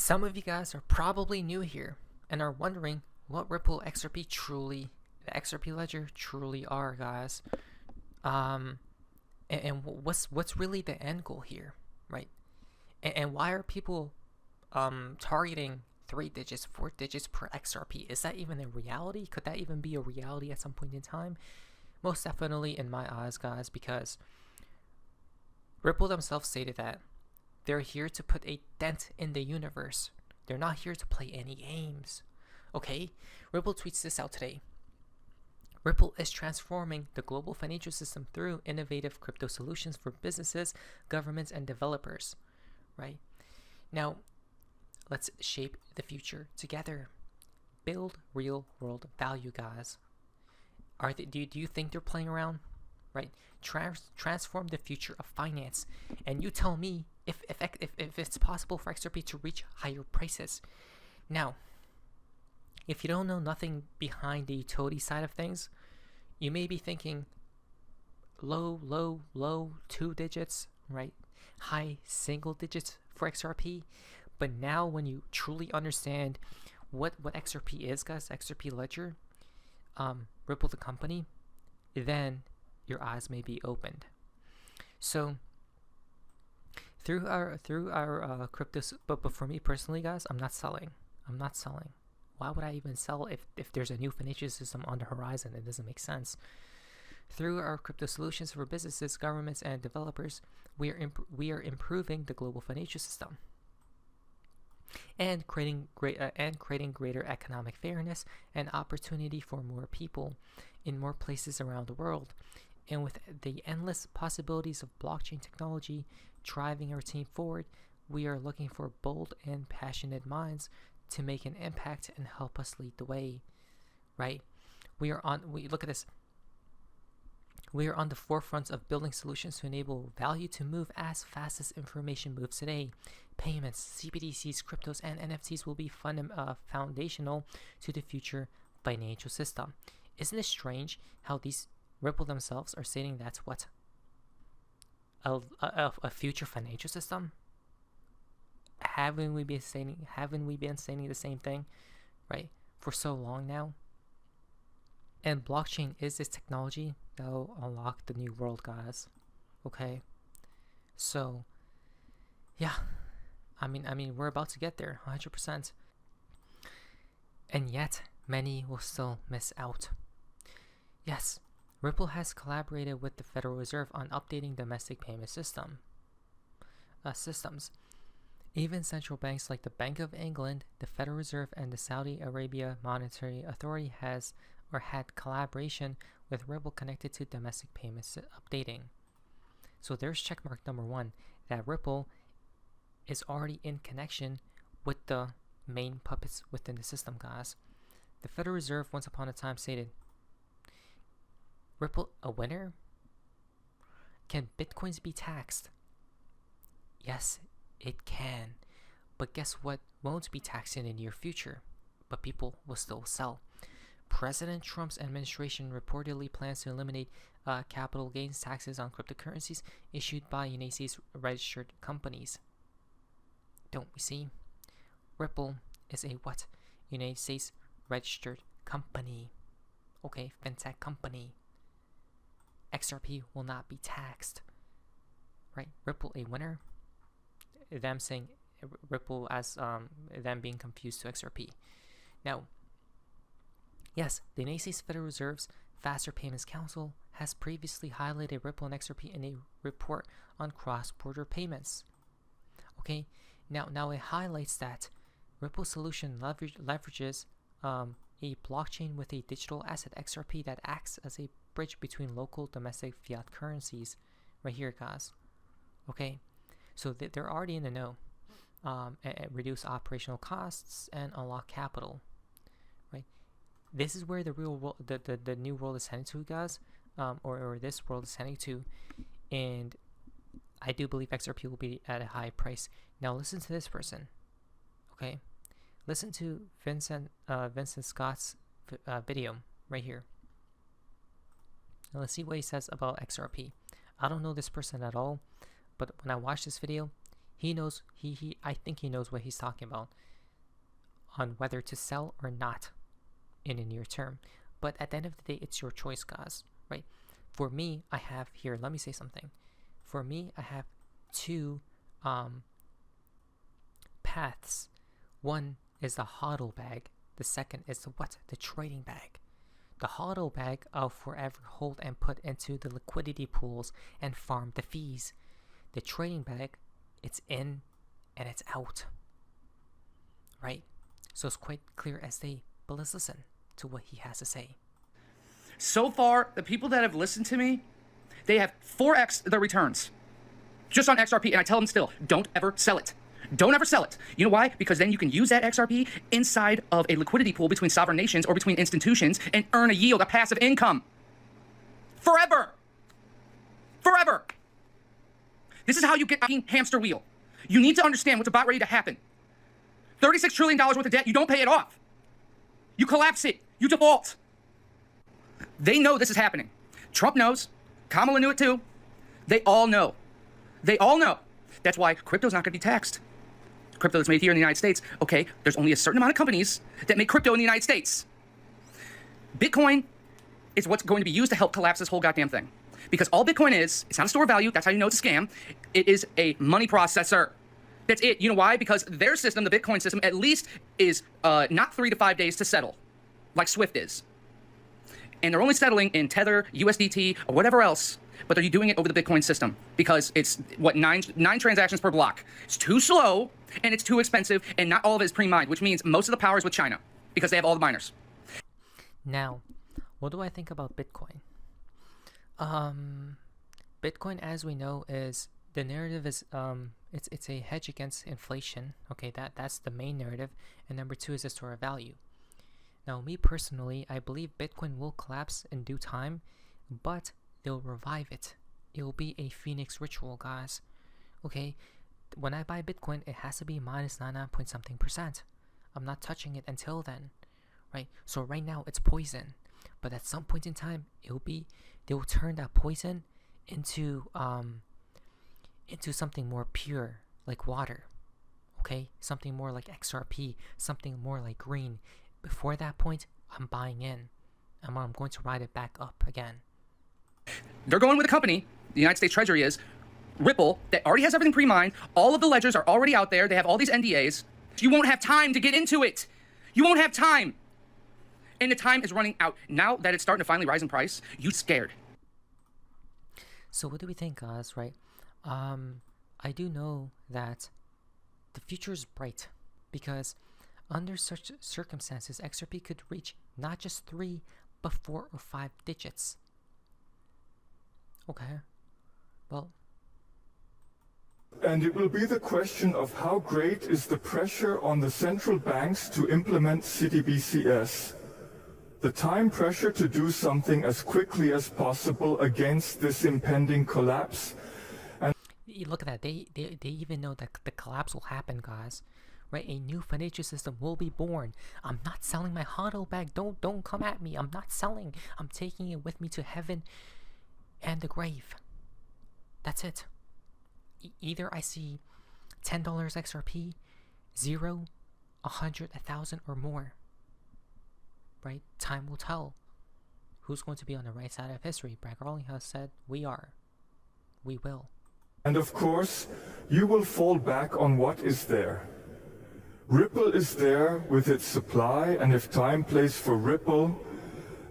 Some of you guys are probably new here and are wondering what Ripple XRP the XRP ledger truly are, guys. And what's really the end goal here, right? And why are people targeting 3 digits, 4 digits per XRP? Is that even a reality? Could that even be a reality at some point in time? Most definitely in my eyes, guys, because Ripple themselves stated that they're here to put a dent in the universe. They're not here to play any games. Okay? Ripple tweets this out today. Ripple is transforming the global financial system through innovative crypto solutions for businesses, governments, and developers. Right? Now, let's shape the future together. Build real world value, guys. Do you think they're playing around? Right? Transform the future of finance. And you tell me if it's possible for XRP to reach higher prices. Now, if you don't know nothing behind the utility side of things, you may be thinking low 2 digits, right? High single digits for XRP. But now when you truly understand what XRP is, guys, XRP ledger, Ripple the company, then your eyes may be opened. So through our cryptos, but for me personally, guys, I'm not selling. Why would I even sell if there's a new financial system on the horizon? It doesn't make sense. Through our crypto solutions for businesses, governments, and developers, we are improving the global financial system and creating greater economic fairness and opportunity for more people in more places around the world. And with the endless possibilities of blockchain technology driving our team forward, we are looking for bold and passionate minds to make an impact and help us lead the way. Right? We look at this. We are on the forefront of building solutions to enable value to move as fast as information moves today. Payments, CBDCs, cryptos, and NFTs will be foundational to the future financial system. Isn't it strange how these Ripple themselves are stating that's what a future financial system? Haven't we been saying the same thing, right, for so long now? And blockchain is this technology that will unlock the new world, guys. Okay, so yeah, I mean, we're about to get there, 100%. And yet, many will still miss out. Yes, Ripple has collaborated with the Federal Reserve on updating domestic payment systems. Even central banks like the Bank of England, the Federal Reserve, and the Saudi Arabia Monetary Authority had collaboration with Ripple connected to domestic payments updating. So there's checkmark number 1, that Ripple is already in connection with the main puppets within the system, guys. The Federal Reserve once upon a time stated, Ripple a winner? Can Bitcoins be taxed? Yes, it can. But guess what won't be taxed in the near future? But people will still sell. President Trump's administration reportedly plans to eliminate capital gains taxes on cryptocurrencies issued by United States registered companies. Don't we see? Ripple is a what? United States registered company. Okay, fintech company. XRP will not be taxed. Right? Ripple a winner? Them saying Ripple as them being confused to XRP. Now, yes, the United States Federal Reserve's Faster Payments Council has previously highlighted Ripple and XRP in a report on cross-border payments. Okay, now it highlights that Ripple solution leverages a blockchain with a digital asset XRP that acts as a bridge between local domestic fiat currencies. Right here, guys. Okay, so they're already in the know. Reduce operational costs and unlock capital. Right. This is where the real world, the new world is heading to, guys, or this world is heading to, and I do believe XRP will be at a high price. Now listen to this person, okay? Listen to Vincent Scott's video right here. Now let's see what he says about XRP. I don't know this person at all, but when I watched this video, He knows, I think he knows what he's talking about on whether to sell or not in the near term. But at the end of the day, it's your choice, guys, right? For me, I have here, let me say something. For me, I have two paths. One is the hodl bag. The second is the trading bag. The hodl bag I'll forever hold and put into the liquidity pools and farm the fees. The trading bag, it's in and it's out, right? So it's quite clear as day, but let's listen to what he has to say. So far, the people that have listened to me, they have 4x the returns just on XRP, and I tell them still, don't ever sell it. Don't ever sell it. You know why? Because then you can use that XRP inside of a liquidity pool between sovereign nations or between institutions and earn a yield, a passive income. Forever. Forever. This is how you get a hamster wheel. You need to understand what's about ready to happen. $36 trillion worth of debt, you don't pay it off. You collapse it. You default. They know this is happening. Trump knows. Kamala knew it too. They all know. They all know. That's why crypto's not going to be taxed. Crypto that's made here in the United States, okay, there's only a certain amount of companies that make crypto in the United States. Bitcoin is what's going to be used to help collapse this whole goddamn thing. Because all Bitcoin is, it's not a store of value, that's how you know it's a scam, it is a money processor. That's it. You know why? Because their system, the Bitcoin system, at least is not 3 to 5 days to settle, like Swift is. And they're only settling in Tether, USDT, or whatever else, but they're doing it over the Bitcoin system because it's, what, nine transactions per block. It's too slow, and it's too expensive, and not all of it is pre-mined, which means most of the power is with China because they have all the miners. Now, what do I think about Bitcoin? Bitcoin, as we know, is the narrative is it's a hedge against inflation. Okay, that's the main narrative, and number two is a store of value. Now, me personally, I believe Bitcoin will collapse in due time, but they'll revive it. It will be a phoenix ritual, guys. Okay, when I buy Bitcoin, it has to be minus 99 point something %. I'm not touching it until then, right? So right now it's poison, but at some point in time, they will turn that poison into something more pure, like water. Okay, something more like XRP, something more like green. Before that point, I'm buying in, and I'm going to ride it back up again. They're going with a company, the United States Treasury is, Ripple, that already has everything pre-mined. All of the ledgers are already out there. They have all these NDAs. You won't have time to get into it. You won't have time. And the time is running out. Now that it's starting to finally rise in price, you're scared. So what do we think, guys, right? I do know that the future is bright because under such circumstances, XRP could reach not just 3, but 4 or 5 digits. Okay, well. And it will be the question of how great is the pressure on the central banks to implement CBDCs. The time pressure to do something as quickly as possible against this impending collapse. And look at that, they even know that the collapse will happen, guys. Right, a new financial system will be born. I'm not selling my hodl bag. Don't come at me. I'm not selling. I'm taking it with me to heaven and the grave. That's it. Either I see $10 XRP, 0, 100, 1,000, or more. Right? Time will tell who's going to be on the right side of history. Brad Garling has said, we are. We will. And of course, you will fall back on what is there. Ripple is there with its supply, and if time plays for Ripple,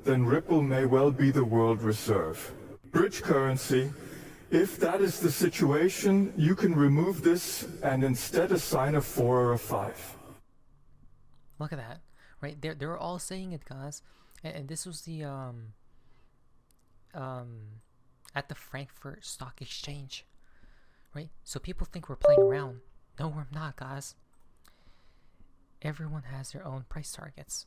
then Ripple may well be the world reserve. Bridge currency, if that is the situation, you can remove this and instead assign a 4 or a 5. Look at that, right? They're all saying it, guys, and this was the at the Frankfurt Stock Exchange, right? So people think we're playing around. No, we're not, guys. Everyone has their own price targets.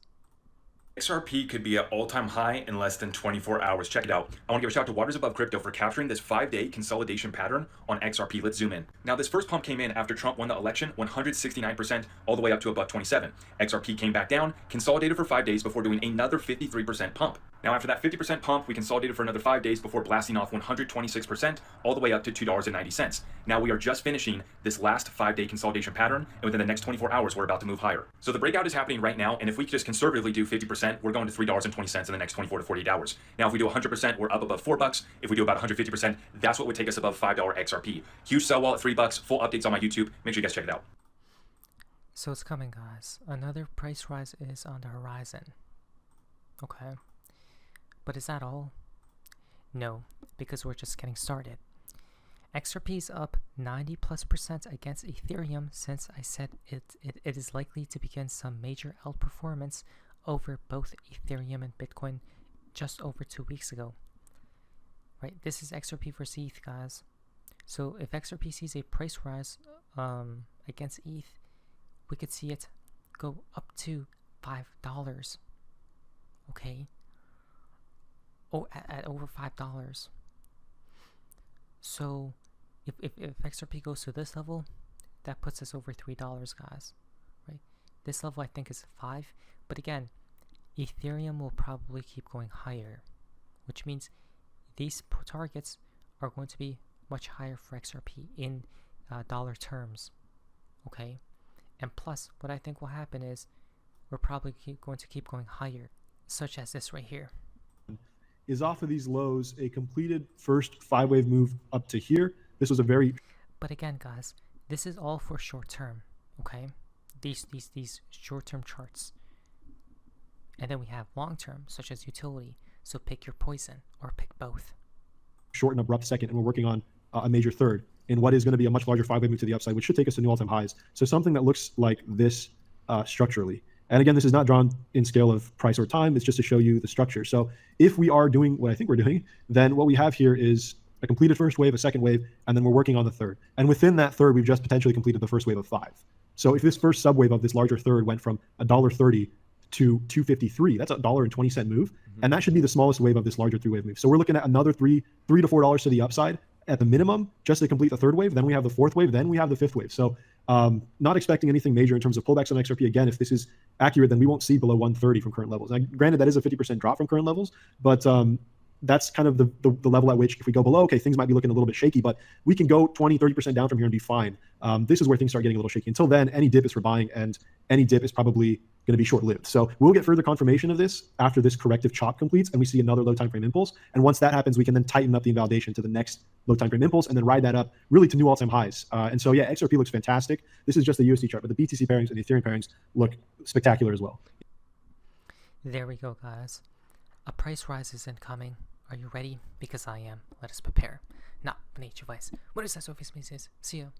XRP could be at all-time high in less than 24 hours. Check it out. I want to give a shout out to Waters Above Crypto for capturing this 5-day consolidation pattern on XRP. Let's zoom in. Now, this first pump came in after Trump won the election, 169%, all the way up to $1.27. XRP came back down, consolidated for 5 days before doing another 53% pump. Now, after that 50% pump, we consolidated for another 5 days before blasting off 126% all the way up to $2.90. Now we are just finishing this last 5-day consolidation pattern, and within the next 24 hours, we're about to move higher. So the breakout is happening right now, and if we just conservatively do 50%, we're going to $3.20 in the next 24 to 48 hours. Now, if we do 100%, we're up above $4. If we do about 150%, that's what would take us above $5 XRP. Huge sell wall at $3. Full updates on my YouTube. Make sure you guys check it out. So it's coming, guys. Another price rise is on the horizon. Okay. But is that all? No, because we're just getting started. XRP is up 90+% against Ethereum since I said it is likely to begin some major outperformance over both Ethereum and Bitcoin just over 2 weeks ago. Right, this is XRP versus ETH, guys. So if XRP sees a price rise against ETH, we could see it go up to $5. Okay. Oh, at over $5. So if XRP goes to this level, that puts us over $3, guys. Right? This level I think is 5, but again, Ethereum will probably keep going higher, which means these targets are going to be much higher for XRP in dollar terms. Okay, and plus, what I think will happen is we're probably going to keep going higher, such as this right here. Is off of these lows a completed first 5-wave move up to here. This was a very... But again, guys, this is all for short term, okay? These short-term charts. And then we have long-term, such as utility. So pick your poison, or pick both. Short and abrupt second, and we're working on a major third in what is going to be a much larger 5-wave move to the upside, which should take us to new all-time highs. So something that looks like this structurally. And again, this is not drawn in scale of price or time. It's just to show you the structure. So if we are doing what I think we're doing, then what we have here is a completed first wave, a second wave, and then we're working on the third. And within that third, we've just potentially completed the first wave of 5. So if this first subwave of this larger third went from $1.30 to $2.53, that's a $1.20 move. And that should be the smallest wave of this larger 3-wave move. So we're looking at another $3 to $4 to the upside at the minimum, just to complete the third wave. Then we have the fourth wave. Then we have the fifth wave. So not expecting anything major in terms of pullbacks on XRP. Again, if this is accurate, then we won't see below 130 from current levels. Now, granted, that is a 50% drop from current levels, but that's kind of the level at which if we go below, okay, things might be looking a little bit shaky, but we can go 20, 30% down from here and be fine. This is where things start getting a little shaky. Until then, any dip is for buying, and any dip is probably going to be short-lived. So we'll get further confirmation of this after this corrective chop completes and we see another low time frame impulse. And once that happens, we can then tighten up the invalidation to the next low time frame impulse and then ride that up really to new all-time highs. And so, yeah, XRP looks fantastic. This is just the USD chart, but the BTC pairings and the Ethereum pairings look spectacular as well. There we go, guys. A price rise is incoming. Are you ready? Because I am. Let us prepare. Not beneath your vice. What is that, Sophie's Maces? See you.